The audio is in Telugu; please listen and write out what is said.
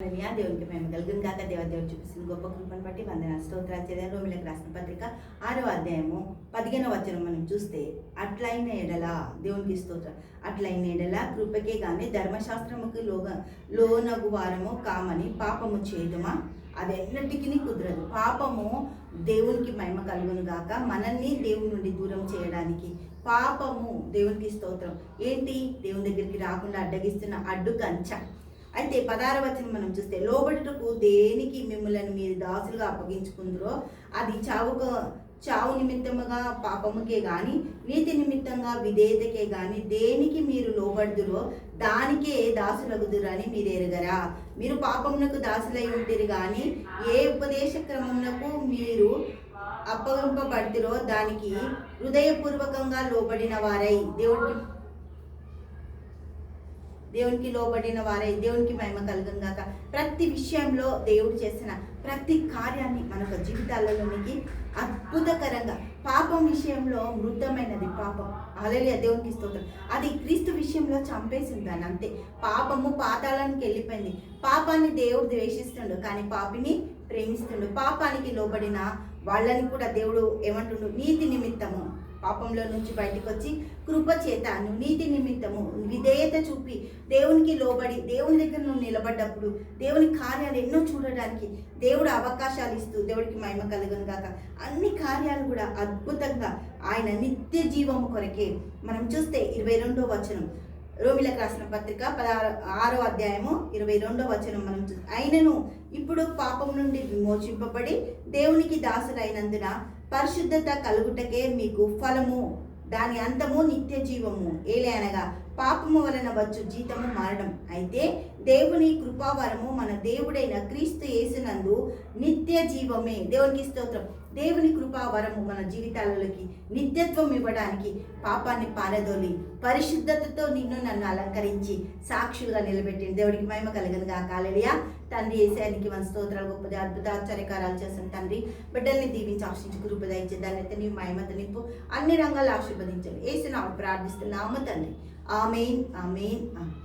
దేవునికి మేము కలుగును గాక. దేవుడు చూపిస్తున్న గొప్ప కృపను బట్టి వందనాలు స్తోత్రాలు చేద్దాం. రోమిలకు రాసిన పత్రిక 6వ అధ్యాయము 15వ వచనం మనం చూస్తే, అట్లైన ఎడల దేవునికి స్తోత్రం, అట్లైన ఎడల కృపకే గాని ధర్మశాస్త్రముకు లోనగు వారము కామని పాపము చేయదుమా? అది ఎన్నటికీ కుదరదు. పాపము దేవునికి మహిమ కలుగును గాక. మనల్ని దేవుని నుండి దూరం చేయడానికి పాపము దేవునికి స్తోత్రం ఏంటి? దేవుని దగ్గరికి రాకుండా అడ్డగిస్తున్న అడ్డు కంచ. అయితే 16వ వచనం మనం చూస్తే, లోబడుటకు దేనికి మిమ్మల్ని మీరు దాసులుగా అప్పగించుకుందరో అది చావు నిమిత్తముగా పాపముకే గాని నీతి నిమిత్తంగా విధేయతకే గాని దేనికి మీరు లోబడుదురో దానికే దాసులగుదురని మీరు ఎరగరా? మీరు పాపమునకు దాసులై ఉంటిరి గాని ఏ ఉపదేశ క్రమమునకు మీరు అప్పగింపబడుతురో దానికి హృదయపూర్వకంగా లోబడిన వారై దేవునికి లోబడిన వారై దేవునికి మహిమ కలుగును గాక. ప్రతి విషయంలో దేవుడు చేసిన ప్రతి కార్యాన్ని మన జీవితాలలోనికి అద్భుతకరంగా, పాపం విషయంలో మృతమైనది పాపం, హల్లెలూయా, దేవునికి స్తోత్రం. అది క్రీస్తు విషయంలో చంపేసింది దాన్ని, అంతే. పాపము పాతాళానికి వెళ్ళిపోయింది. పాపాన్ని దేవుడు ద్వేషిస్తుండు కానీ పాపిని ప్రేమిస్తుండు. పాపానికి లోబడిన వాళ్ళని కూడా దేవుడు ఏమంటుండు? నీతి నిమిత్తము, పాపంలో నుంచి బయటకు వచ్చి కృప చేత నీతి నిమిత్తము విధేయత చూపి దేవునికి లోబడి దేవుని దగ్గర నువ్వు నిలబడ్డప్పుడు దేవుని కార్యాలు ఎన్నో చూడడానికి దేవుడు అవకాశాలు ఇస్తూ దేవుడికి మహిమ కలుగును గాక. అన్ని కార్యాలు కూడా అద్భుతంగా ఆయన నిత్య జీవము కొరకే. మనం చూస్తే 22వ వచనం, రోమిలకు రాసిన పత్రిక 6వ అధ్యాయము 22వ వచనం మనం చూస్తే, అయినను ఇప్పుడు పాపం నుండి విమోచింపబడి దేవునికి దాసులైనందున పరిశుద్ధత కలుగుటకే మీకు ఫలము, దాని అంతము నిత్య జీవము. ఏలే అనగా పాపము వలన వచ్చు జీతము మరణం. అయితే దేవుని కృపావరము మన దేవుడైన క్రీస్తు యేసునందు నిత్య జీవమే. దేవునికి స్తోత్రం. దేవుని కృపావరము మన జీవితాలలోకి నిత్యత్వం ఇవ్వడానికి పాపాన్ని పారదోలి పరిశుద్ధతతో నన్ను అలంకరించి సాక్షులుగా నిలబెట్టింది. దేవుడికి మహిమ కలుగును గాక. హల్లెలూయా. తండ్రి యేసయ్యనికి మన స్తోత్రాలు, గొప్ప అద్భుత ఆశ్చర్యకారాలు చేసిన తండ్రి, బిడ్డల్ని దీవించి ఆశించి కృప దయచే దాన్ని నీ మహిమత నింపు, అన్ని రంగాలు ఆశీర్వదించండి. యేసు నామమున ప్రార్థిస్తున్నాము తండ్రి. ఆమేన్, ఆమేన్, ఆమేన్.